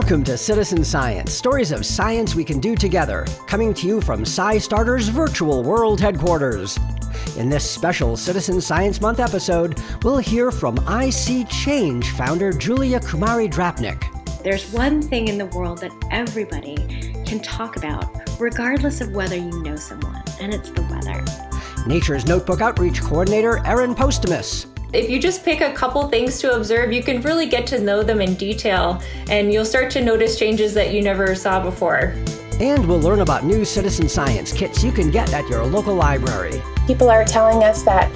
Welcome to Citizen Science, stories of science we can do together, coming to you from SciStarter's virtual world headquarters. In this special Citizen Science Month episode, we'll hear from ISeeChange founder Julia Kumari-Drapnik. There's one thing in the world that everybody can talk about, regardless of whether you know someone, and it's the weather. Nature's Notebook Outreach Coordinator Erin Postumus. If you just pick a couple things to observe, you can really get to know them in detail, and you'll start to notice changes that you never saw before. And we'll learn about new citizen science kits you can get at your local library. People are telling us that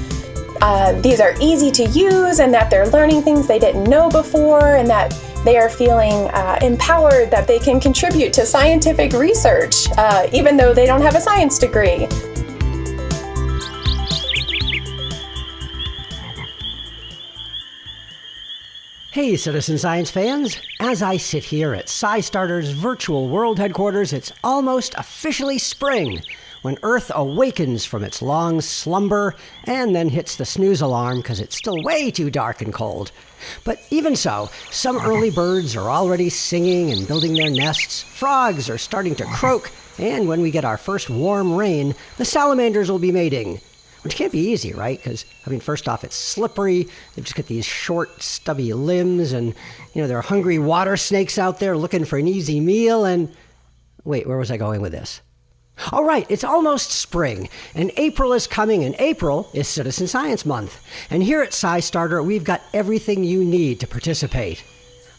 these are easy to use and that they're learning things they didn't know before and that they are feeling empowered that they can contribute to scientific research, even though they don't have a science degree. Hey, citizen science fans! As I sit here at SciStarter's virtual world headquarters, it's almost officially spring, when Earth awakens from its long slumber and then hits the snooze alarm because it's still way too dark and cold. But even so, some early birds are already singing and building their nests, frogs are starting to croak, and when we get our first warm rain, the salamanders will be mating. Which can't be easy, right? Because, first off, it's slippery. They've just got these short, stubby limbs, and, there are hungry water snakes out there looking for an easy meal, and... Wait, where was I going with this? Oh, right, it's almost spring, and April is coming, and April is Citizen Science Month. And here at SciStarter, we've got everything you need to participate.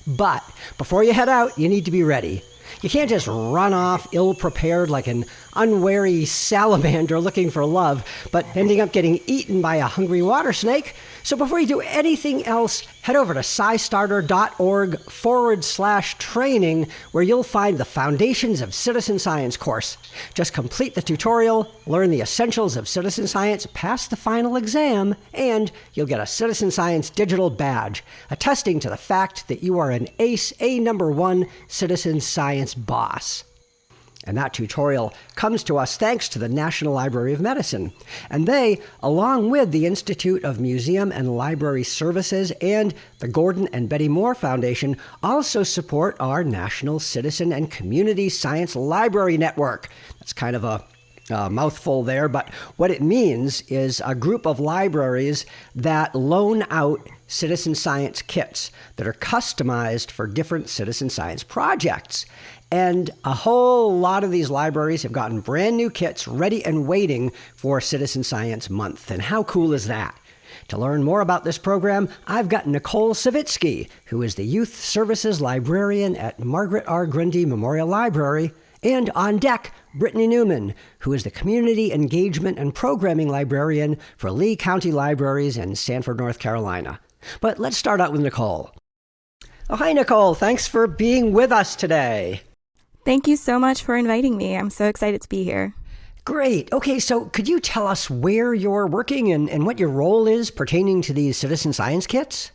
But before you head out, you need to be ready. You can't just run off ill-prepared like an unwary salamander looking for love, but ending up getting eaten by a hungry water snake. So before you do anything else, head over to SciStarter.org/training, where you'll find the Foundations of Citizen Science course. Just complete the tutorial, learn the essentials of citizen science, pass the final exam, and you'll get a Citizen Science digital badge, attesting to the fact that you are an ACE A#1 citizen science boss. And that tutorial comes to us thanks to the National Library of Medicine. And they, along with the Institute of Museum and Library Services and the Gordon and Betty Moore Foundation, also support our National Citizen and Community Science Library Network. That's kind of a mouthful there, but what it means is a group of libraries that loan out citizen science kits that are customized for different citizen science projects. And a whole lot of these libraries have gotten brand new kits ready and waiting for Citizen Science Month. And how cool is that? To learn more about this program, I've got Nicole Savitsky, who is the Youth Services Librarian at Margaret R. Grundy Memorial Library, and on deck, Brittany Newman, who is the Community Engagement and Programming Librarian for Lee County Libraries in Sanford, North Carolina. But let's start out with Nicole. Oh, hi, Nicole. Thanks for being with us today. Thank you so much for inviting me. I'm so excited to be here. Great. Okay, so could you tell us where you're working and what your role is pertaining to these citizen science kits?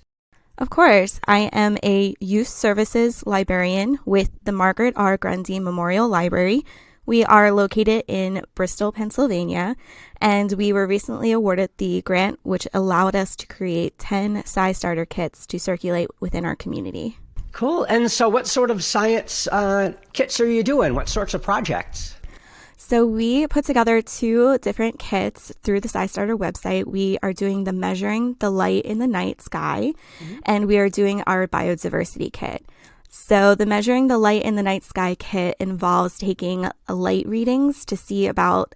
Of course. I am a youth services librarian with the Margaret R. Grundy Memorial Library. We are located in Bristol, Pennsylvania, and we were recently awarded the grant which allowed us to create 10 SciStarter kits to circulate within our community. Cool. And so what sort of science kits are you doing? What sorts of projects? So we put together 2 different kits through the SciStarter website. We are doing the Measuring the Light in the Night Sky, and we are doing our biodiversity kit. So the Measuring the Light in the Night Sky kit involves taking light readings to see about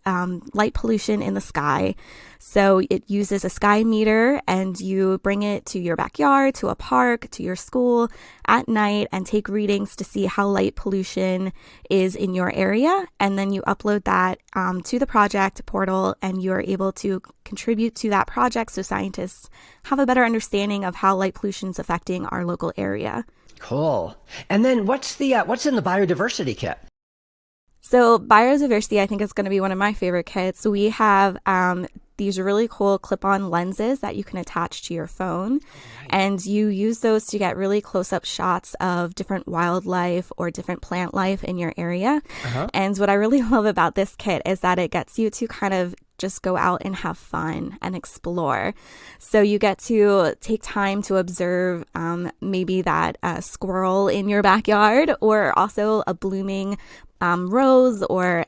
light pollution in the sky. So it uses a sky meter, and you bring it to your backyard, to a park, to your school at night and take readings to see how light pollution is in your area. And then you upload that to the project portal, and you are able to contribute to that project so scientists have a better understanding of how light pollution is affecting our local area. Cool. And then what's in the biodiversity kit? So biodiversity, I think, is going to be one of my favorite kits. We have these really cool clip-on lenses that you can attach to your phone. And you use those to get really close-up shots of different wildlife or different plant life in your area. And what I really love about this kit is that it gets you to kind of just go out and have fun and explore. So you get to take time to observe maybe that squirrel in your backyard, or also a blooming rose, or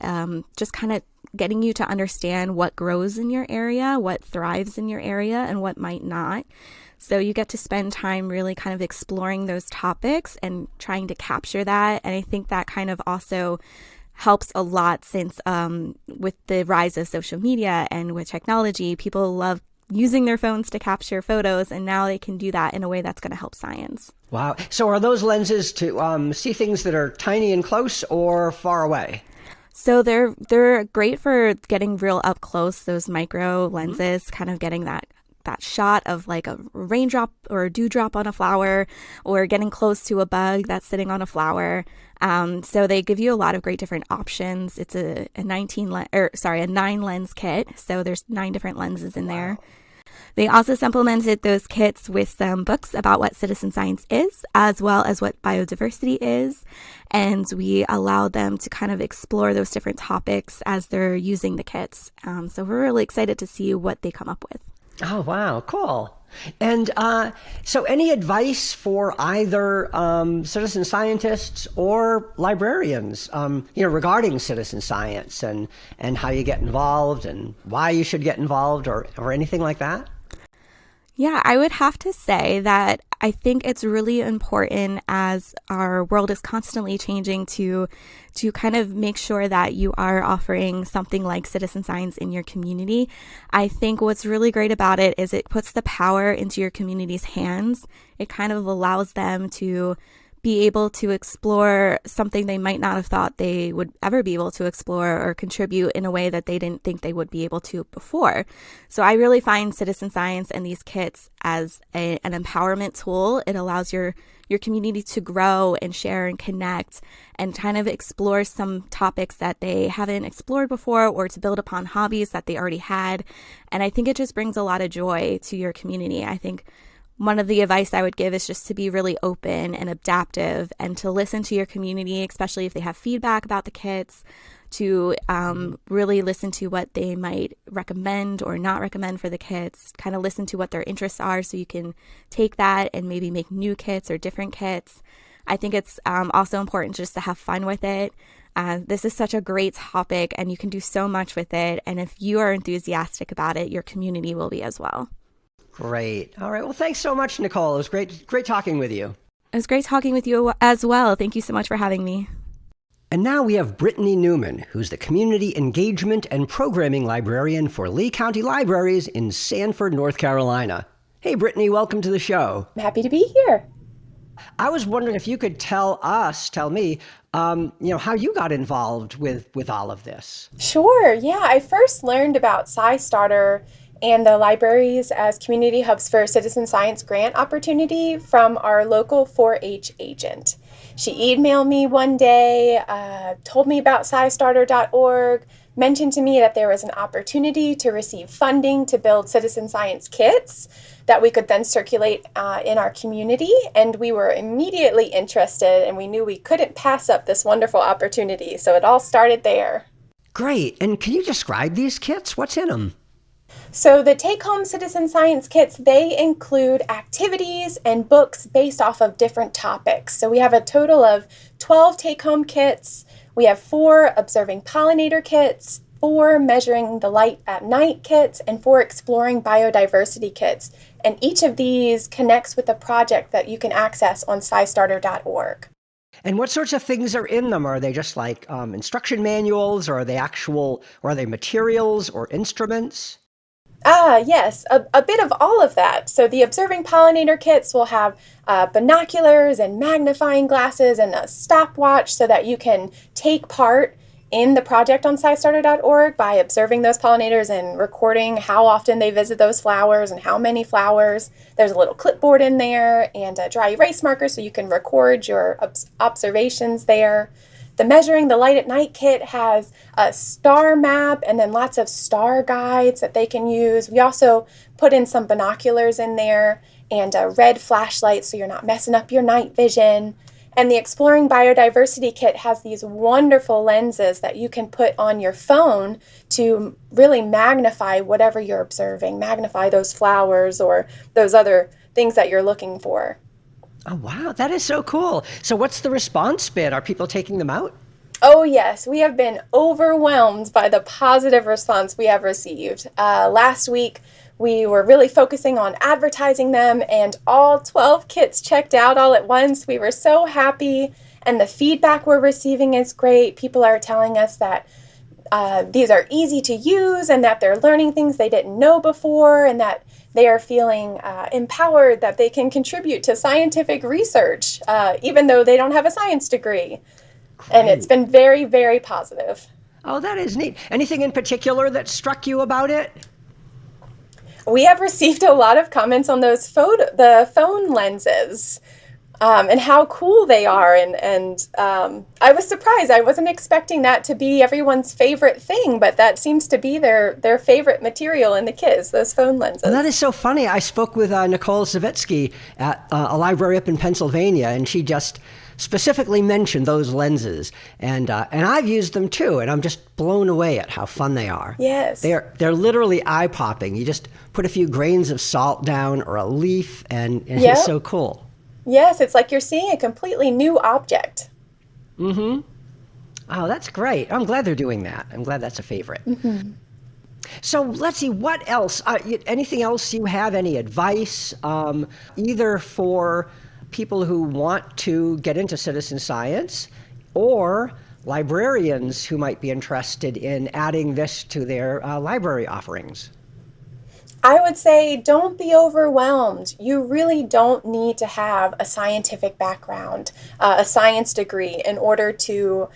just kind of getting you to understand what grows in your area, what thrives in your area, and what might not. So you get to spend time really kind of exploring those topics and trying to capture that. And I think that kind of also helps a lot, since with the rise of social media and with technology, people love using their phones to capture photos, and now they can do that in a way that's going to help science. Wow. So are those lenses to see things that are tiny and close or far away? So they're great for getting real up close, those micro lenses, kind of getting that shot of like a raindrop or a dewdrop on a flower, or getting close to a bug that's sitting on a flower. So they give you a lot of great different options. It's a 9 lens kit. So there's 9 different lenses in there. They also supplemented those kits with some books about what citizen science is, as well as what biodiversity is. And we allowed them to kind of explore those different topics as they're using the kits. So we're really excited to see what they come up with. Oh, wow. Cool. And so any advice for either citizen scientists or librarians, regarding citizen science and how you get involved and why you should get involved, or anything like that? Yeah, I would have to say that I think it's really important, as our world is constantly changing, to kind of make sure that you are offering something like citizen science in your community. I think what's really great about it is it puts the power into your community's hands. It kind of allows them to be able to explore something they might not have thought they would ever be able to explore or contribute in a way that they didn't think they would be able to before. So I really find citizen science and these kits as an empowerment tool. It allows your community to grow and share and connect and kind of explore some topics that they haven't explored before, or to build upon hobbies that they already had. And I think it just brings a lot of joy to your community. I think one of the advice I would give is just to be really open and adaptive, and to listen to your community, especially if they have feedback about the kits, to really listen to what they might recommend or not recommend for the kits, kind of listen to what their interests are, so you can take that and maybe make new kits or different kits. I think it's also important just to have fun with it. This is such a great topic, and you can do so much with it. And if you are enthusiastic about it, your community will be as well. Great. All right. Well, thanks so much, Nicole. It was great talking with you. It was great talking with you as well. Thank you so much for having me. And now we have Brittany Newman, who's the Community Engagement and Programming Librarian for Lee County Libraries in Sanford, North Carolina. Hey, Brittany, welcome to the show. I'm happy to be here. I was wondering if you could tell me, how you got involved with all of this. Sure. Yeah, I first learned about SciStarter and the libraries as community hubs for citizen science grant opportunity from our local 4-H agent. She emailed me one day, told me about SciStarter.org, mentioned to me that there was an opportunity to receive funding to build citizen science kits that we could then circulate in our community. And we were immediately interested, and we knew we couldn't pass up this wonderful opportunity. So it all started there. Great. And can you describe these kits? What's in them? So the take-home citizen science kits, they include activities and books based off of different topics. So we have a total of 12 take-home kits. We have 4 observing pollinator kits, 4 measuring the light at night kits, and 4 exploring biodiversity kits. And each of these connects with a project that you can access on SciStarter.org. And what sorts of things are in them? Are they just like instruction manuals, or are they materials or instruments? Yes, a bit of all of that. So the observing pollinator kits will have binoculars and magnifying glasses and a stopwatch so that you can take part in the project on SciStarter.org by observing those pollinators and recording how often they visit those flowers and how many flowers. There's a little clipboard in there and a dry erase marker so you can record your observations there. The Measuring the Light at Night kit has a star map and then lots of star guides that they can use. We also put in some binoculars in there and a red flashlight so you're not messing up your night vision. And the Exploring Biodiversity Kit has these wonderful lenses that you can put on your phone to really magnify whatever you're observing, magnify those flowers or those other things that you're looking for. Oh, wow. That is so cool. So what's the response been? Are people taking them out? Oh, yes. We have been overwhelmed by the positive response we have received. Last week, we were really focusing on advertising them, and all 12 kits checked out all at once. We were so happy, and the feedback we're receiving is great. People are telling us that these are easy to use and that they're learning things they didn't know before, and that they are feeling empowered that they can contribute to scientific research, even though they don't have a science degree. Great. And it's been very, very positive. Oh, that is neat. Anything in particular that struck you about it? We have received a lot of comments on those the phone lenses and how cool they are. And I was surprised. I wasn't expecting that to be everyone's favorite thing, but that seems to be their favorite material in the kit, those phone lenses. Well, that is so funny. I spoke with Nicole Savitsky at a library up in Pennsylvania, and she just specifically mentioned those lenses. And I've used them too, and I'm just blown away at how fun they are. Yes. They're literally eye-popping. You just put a few grains of salt down or a leaf, and Yep. it's so cool. Yes, it's like you're seeing a completely new object. Mm-hmm. Oh, that's great. I'm glad they're doing that. I'm glad that's a favorite. Mm-hmm. So let's see, what else? Anything else you have? Any advice, either for people who want to get into citizen science or librarians who might be interested in adding this to their library offerings? I would say don't be overwhelmed. You really don't need to have a scientific background, a science degree in order to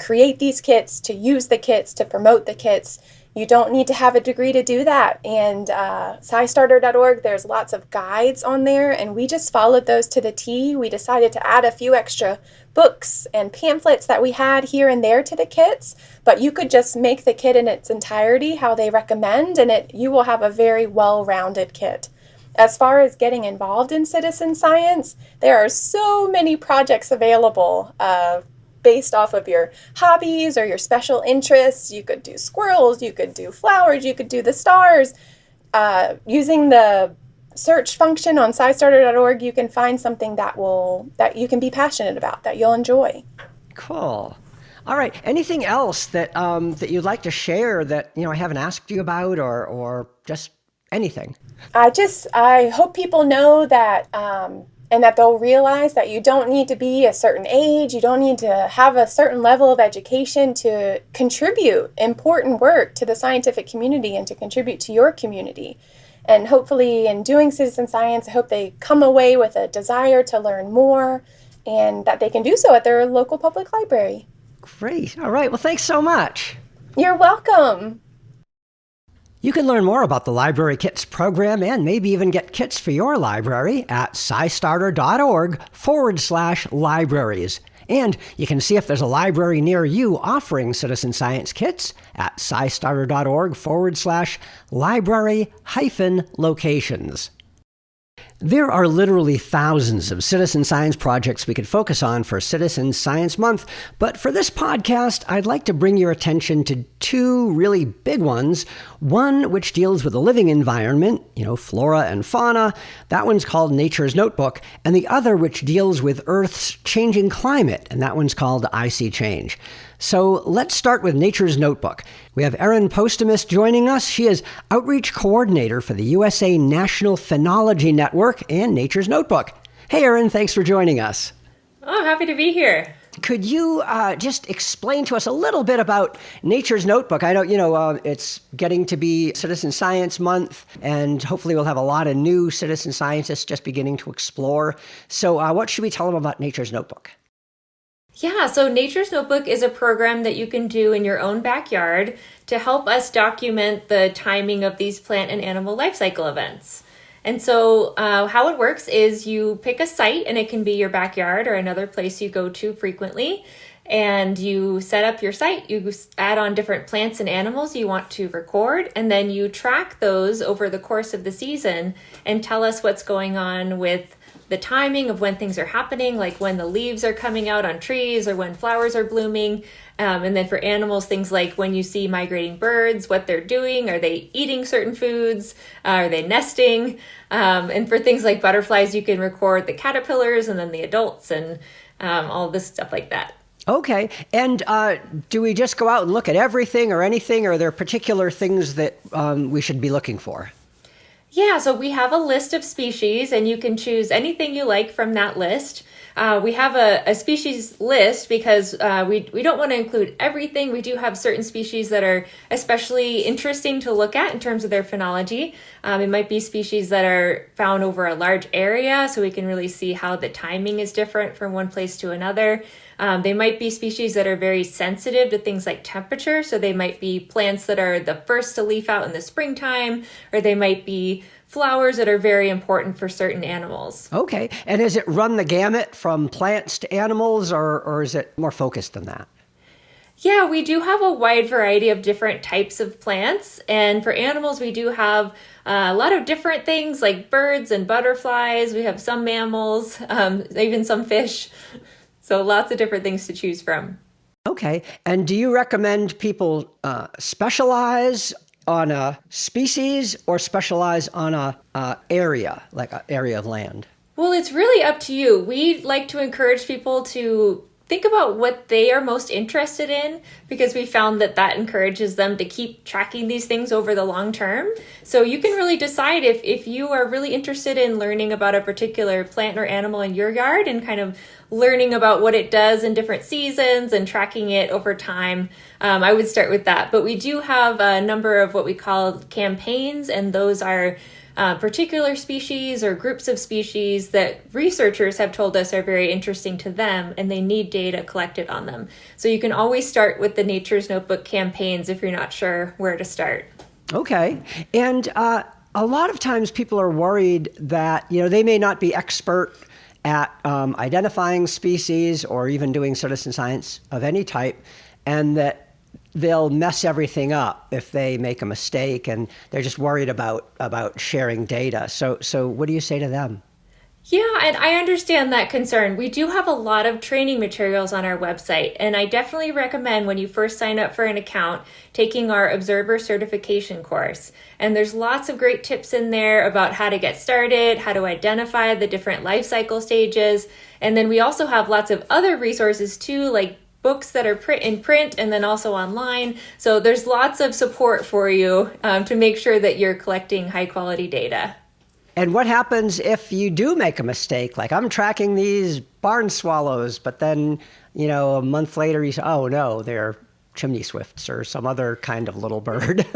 create these kits, to use the kits, to promote the kits. You don't need to have a degree to do that. And SciStarter.org, there's lots of guides on there, and we just followed those to the T. We decided to add a few extra books and pamphlets that we had here and there to the kits, but you could just make the kit in its entirety how they recommend, and you will have a very well-rounded kit. As far as getting involved in citizen science, there are so many projects available based off of your hobbies or your special interests. You could do squirrels, you could do flowers, you could do the stars. Using the search function on SciStarter.org, you can find something that you can be passionate about, that you'll enjoy. Cool. All right. Anything else that you'd like to share that I haven't asked you about, or just anything? I hope people know that and that they'll realize that you don't need to be a certain age, you don't need to have a certain level of education to contribute important work to the scientific community and to contribute to your community. And hopefully in doing citizen science, I hope they come away with a desire to learn more and that they can do so at their local public library. Great. All right. Well, thanks so much. You're welcome. You can learn more about the Library Kits program and maybe even get kits for your library at SciStarter.org/libraries. And you can see if there's a library near you offering citizen science kits at SciStarter.org/library-locations. There are literally thousands of citizen science projects we could focus on for Citizen Science Month, but for this podcast, I'd like to bring your attention to two really big ones. One which deals with the living environment, flora and fauna. That one's called Nature's Notebook, and the other which deals with Earth's changing climate, and that one's called ISeeChange. So let's start with Nature's Notebook. We have Erin Postumus joining us. She is Outreach Coordinator for the USA National Phenology Network and Nature's Notebook. Hey, Erin, thanks for joining us. Oh, happy to be here. Could you just explain to us a little bit about Nature's Notebook? I know, it's getting to be Citizen Science Month, and hopefully we'll have a lot of new citizen scientists just beginning to explore. So what should we tell them about Nature's Notebook? Yeah, so Nature's Notebook is a program that you can do in your own backyard to help us document the timing of these plant and animal life cycle events. And so how it works is you pick a site, and it can be your backyard or another place you go to frequently, and you set up your site. You add on different plants and animals you want to record, and then you track those over the course of the season and tell us what's going on with the timing of when things are happening, like when the leaves are coming out on trees or when flowers are blooming. And then for animals, things like when you see migrating birds, what they're doing, are they eating certain foods, are they nesting? And for things like butterflies, you can record the caterpillars and then the adults and all this stuff like that. Okay. And do we just go out and look at everything or anything, or are there particular things that we should be looking for? Yeah, so we have a list of species, and you can choose anything you like from that list. We have a species list because we don't want to include everything. We do have certain species that are especially interesting to look at in terms of their phenology. It might be species that are found over a large area, so we can really see how the timing is different from one place to another. They might be species that are very sensitive to things like temperature, so they might be plants that are the first to leaf out in the springtime, or they might be flowers that are very important for certain animals. Okay. And is it run the gamut from plants to animals, or is it more focused than that? Yeah, we do have a wide variety of different types of plants. And for animals, we do have a lot of different things like birds and butterflies. We have some mammals, even some fish. So lots of different things to choose from. Okay. And do you recommend people specialize on a species or specialize on a area, like an area of land? Well, it's really up to you. We like to encourage people to think about what they are most interested in, because we found that encourages them to keep tracking these things over the long term. So you can really decide if you are really interested in learning about a particular plant or animal in your yard and kind of learning about what it does in different seasons and tracking it over time. I would start with that. But we do have a number of what we call campaigns, and those are particular species or groups of species that researchers have told us are very interesting to them, and they need data collected on them. So you can always start with the Nature's Notebook campaigns if you're not sure where to start. Okay. And a lot of times people are worried that, they may not be expert at identifying species or even doing citizen science of any type, and that they'll mess everything up if they make a mistake, and they're just worried about sharing data. So what do you say to them? Yeah, and I understand that concern. We do have a lot of training materials on our website, and I definitely recommend when you first sign up for an account, taking our Observer Certification course. And there's lots of great tips in there about how to get started, how to identify the different life cycle stages. And then we also have lots of other resources too, like books that are in print and then also online. So there's lots of support for you to make sure that you're collecting high quality data. And what happens if you do make a mistake? Like, I'm tracking these barn swallows, but then, a month later you say, oh no, they're chimney swifts or some other kind of little bird.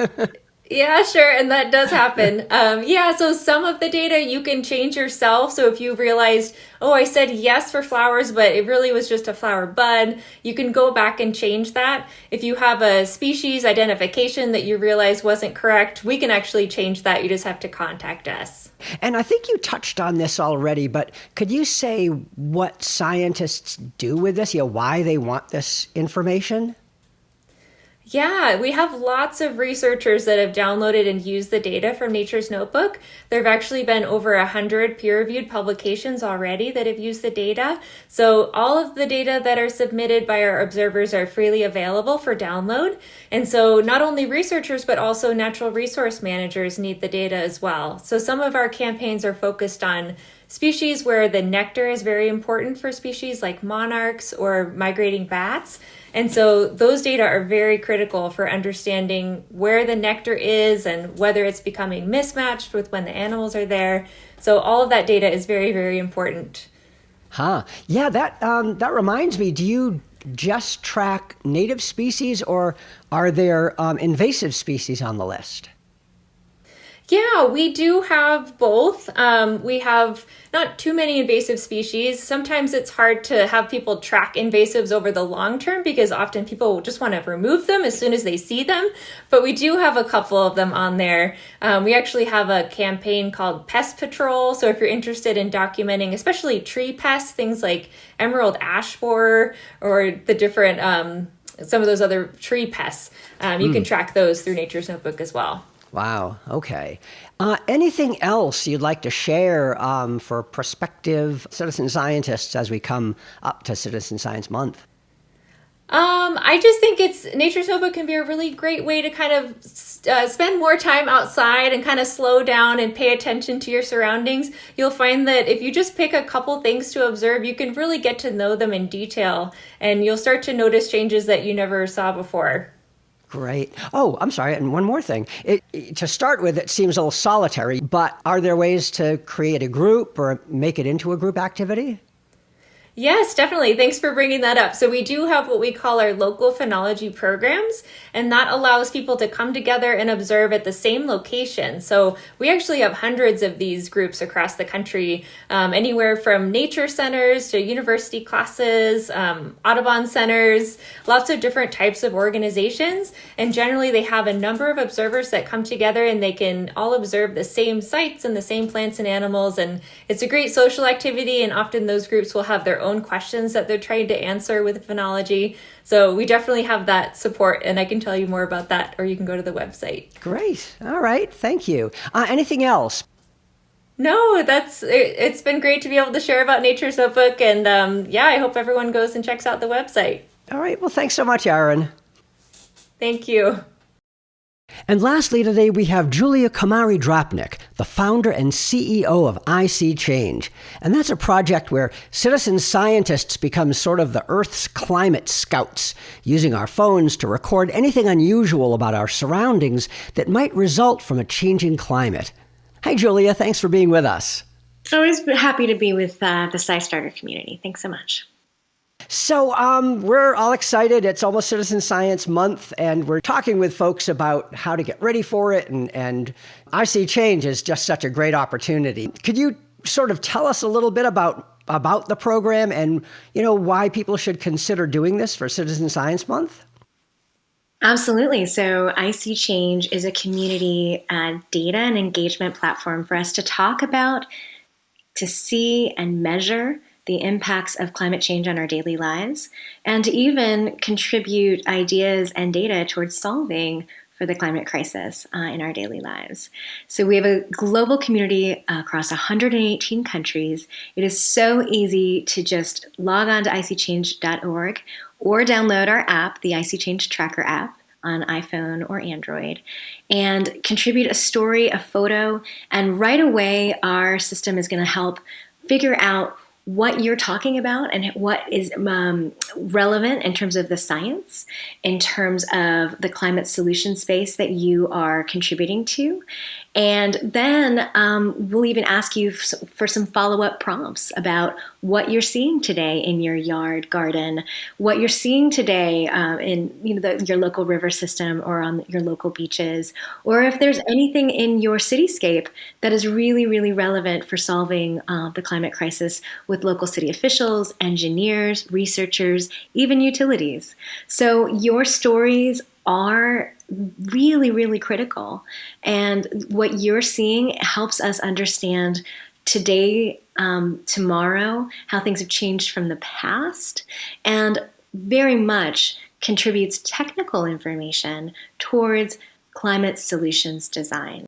Yeah, sure. And that does happen. So some of the data you can change yourself. So if you realized, oh, I said yes for flowers, but it really was just a flower bud, you can go back and change that. If you have a species identification that you realize wasn't correct, we can actually change that. You just have to contact us. And I think you touched on this already, but could you say what scientists do with this? Why they want this information? Yeah, we have lots of researchers that have downloaded and used the data from Nature's Notebook. There have actually been over 100 peer-reviewed publications already that have used the data. So all of the data that are submitted by our observers are freely available for download. And so not only researchers, but also natural resource managers need the data as well. So some of our campaigns are focused on species where the nectar is very important for species like monarchs or migrating bats. And so those data are very critical for understanding where the nectar is and whether it's becoming mismatched with when the animals are there. So all of that data is very, very important. Yeah, that reminds me, do you just track native species, or are there invasive species on the list? Yeah, we do have both. We have not too many invasive species. Sometimes it's hard to have people track invasives over the long term because often people just want to remove them as soon as they see them. But we do have a couple of them on there. We actually have a campaign called Pest Patrol. So if you're interested in documenting, especially tree pests, things like emerald ash borer or the different, some of those other tree pests, you can track those through Nature's Notebook as well. Wow. Okay. Anything else you'd like to share for prospective citizen scientists as we come up to Citizen Science Month? I just think Nature's Notebook can be a really great way to kind of spend more time outside and kind of slow down and pay attention to your surroundings. You'll find that if you just pick a couple things to observe, you can really get to know them in detail, and you'll start to notice changes that you never saw before. Great. Oh, I'm sorry. And one more thing. To start with, it seems a little solitary, but are there ways to create a group or make it into a group activity? Yes, definitely. Thanks for bringing that up. So we do have what we call our local phenology programs, and that allows people to come together and observe at the same location. So we actually have hundreds of these groups across the country, anywhere from nature centers to university classes, Audubon centers, lots of different types of organizations. And generally they have a number of observers that come together and they can all observe the same sites and the same plants and animals. And it's a great social activity, and often those groups will have their own questions that they're trying to answer with phenology. So we definitely have that support, and I can tell you more about that, or you can go to the website. Great. All right. Thank you. Anything else? No, it's been great to be able to share about Nature's Notebook, and I hope everyone goes and checks out the website. All right. Well, thanks so much, Aaron. Thank you. And lastly today, we have Julia Komari-Drapnik, the founder and CEO of ISeeChange. And that's a project where citizen scientists become sort of the Earth's climate scouts, using our phones to record anything unusual about our surroundings that might result from a changing climate. Hi, Julia. Thanks for being with us. Always happy to be with the SciStarter community. Thanks so much. So we're all excited. It's almost Citizen Science Month, and we're talking with folks about how to get ready for it. And ISeeChange is just such a great opportunity. Could you sort of tell us a little bit about the program and, why people should consider doing this for Citizen Science Month? Absolutely. So ISeeChange is a community data and engagement platform for us to talk about, to see and measure the impacts of climate change on our daily lives, and to even contribute ideas and data towards solving for the climate crisis in our daily lives. So we have a global community across 118 countries. It is so easy to just log on to ISeeChange.org or download our app, the ISeeChange Tracker app, on iPhone or Android, and contribute a story, a photo, and right away our system is going to help figure out what you're talking about and what is relevant in terms of the science, in terms of the climate solution space that you are contributing to. And then we'll even ask you for some follow-up prompts about what you're seeing today in your yard, garden, what you're seeing today in your local river system or on your local beaches, or if there's anything in your cityscape that is really, really relevant for solving the climate crisis with local city officials, engineers, researchers, even utilities. So your stories are really, really critical. And what you're seeing helps us understand today, tomorrow, how things have changed from the past, and very much contributes technical information towards climate solutions design.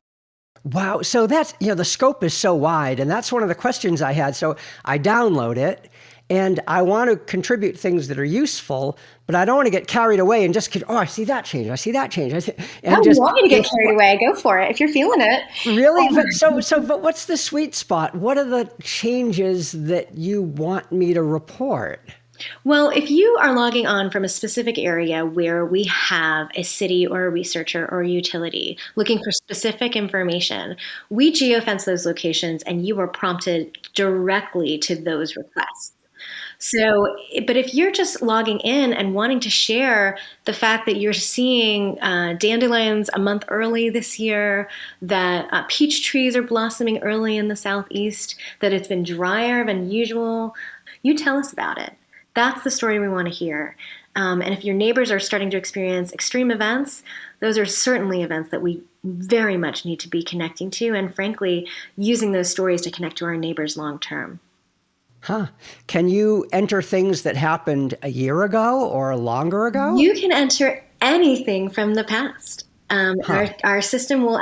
Wow. So that's, the scope is so wide, and that's one of the questions I had. So I download it, and I want to contribute things that are useful, but I don't want to get carried away and just, I see that change. I see that change. You want me to get carried away? Go for it if you're feeling it. Really? But what's the sweet spot? What are the changes that you want me to report? Well, if you are logging on from a specific area where we have a city or a researcher or a utility looking for specific information, we geofence those locations and you are prompted directly to those requests. So, but if you're just logging in and wanting to share the fact that you're seeing dandelions a month early this year, that peach trees are blossoming early in the southeast, that it's been drier than usual, you tell us about it. That's the story we want to hear. And if your neighbors are starting to experience extreme events, those are certainly events that we very much need to be connecting to, and frankly, using those stories to connect to our neighbors long term. Huh. Can you enter things that happened a year ago or longer ago? You can enter anything from the past. Our system will,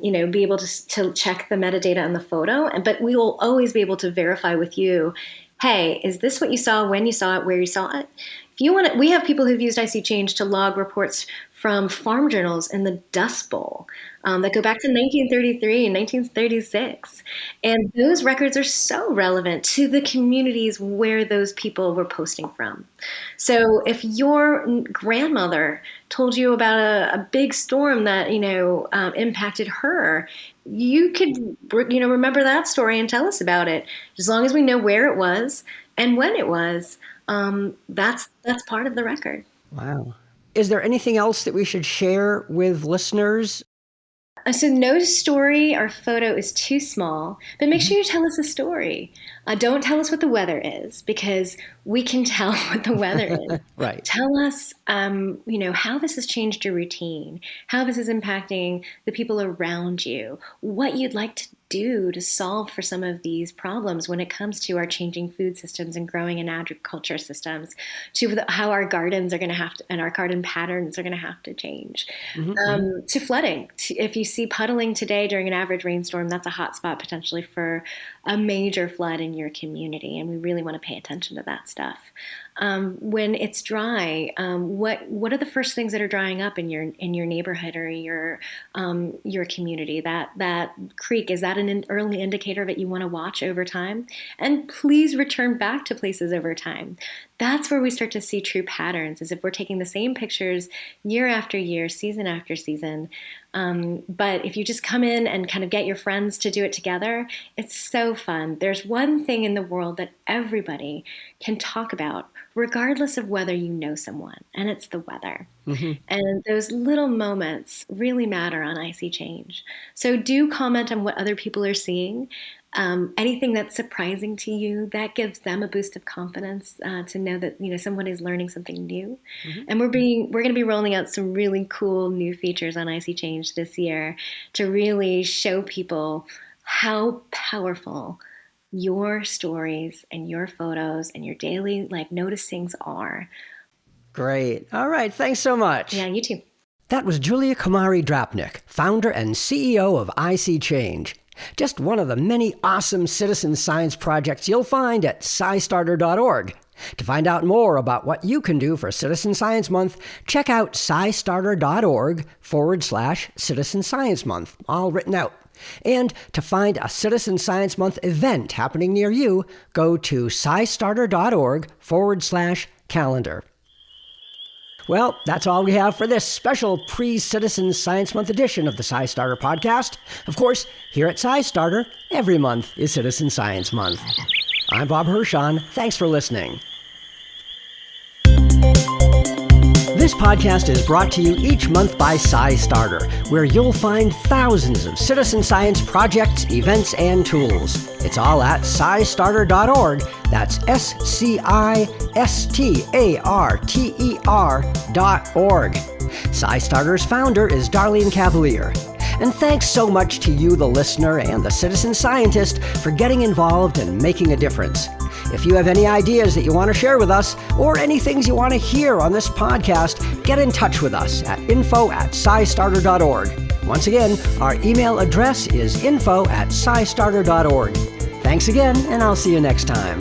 be able to check the metadata on the photo, but we will always be able to verify with you, hey, is this what you saw, when you saw it, where you saw it? If you want, we have people who've used ISeeChange to log reports from farm journals in the Dust Bowl that go back to 1933 and 1936. And those records are so relevant to the communities where those people were posting from. So if your grandmother told you about a big storm that, impacted her, you could, remember that story and tell us about it. As long as we know where it was and when it was, that's part of the record. Wow. Is there anything else that we should share with listeners? So no story or photo is too small, but make sure you tell us a story. Don't tell us what the weather is, because we can tell what the weather is. Right. Tell us, how this has changed your routine, how this is impacting the people around you, what you'd like to do to solve for some of these problems when it comes to our changing food systems and growing and agriculture systems, to how our gardens are going to have to, and our garden patterns are going to have to change, to flooding. If you see puddling today during an average rainstorm, that's a hot spot potentially for a major flood in your community, and we really want to pay attention to that stuff. When it's dry, what are the first things that are drying up in your neighborhood or your community? That creek, is that an early indicator that you want to watch over time? And please return back to places over time. That's where we start to see true patterns, is if we're taking the same pictures year after year, season after season. But if you just come in and kind of get your friends to do it together, it's so fun. There's one thing in the world that everybody can talk about, regardless of whether you know someone, and it's the weather. And those little moments really matter on ISeeChange. So do comment on what other people are seeing. Anything that's surprising to you, that gives them a boost of confidence to know that someone is learning something new. And we're going to be rolling out some really cool new features on ISeeChange this year to really show people how powerful your stories and your photos and your daily noticings are. Great. All right. Thanks so much. Yeah, you too. That was Julia Komari-Drapnik, founder and CEO of ISeeChange. Just one of the many awesome citizen science projects you'll find at SciStarter.org. To find out more about what you can do for Citizen Science Month, check out SciStarter.org/Citizen Science Month, all written out. And to find a Citizen Science Month event happening near you, go to SciStarter.org/calendar. Well, that's all we have for this special pre-Citizen Science Month edition of the SciStarter podcast. Of course, here at SciStarter, every month is Citizen Science Month. I'm Bob Hirshon. Thanks for listening. This podcast is brought to you each month by SciStarter, where you'll find thousands of citizen science projects, events, and tools. It's all at SciStarter.org. That's SciStarter.org. SciStarter's founder is Darlene Cavalier. And thanks so much to you, the listener, and the citizen scientist for getting involved and making a difference. If you have any ideas that you want to share with us, or any things you want to hear on this podcast, get in touch with us at info@SciStarter.org. Once again, our email address is info@SciStarter.org. Thanks again, and I'll see you next time.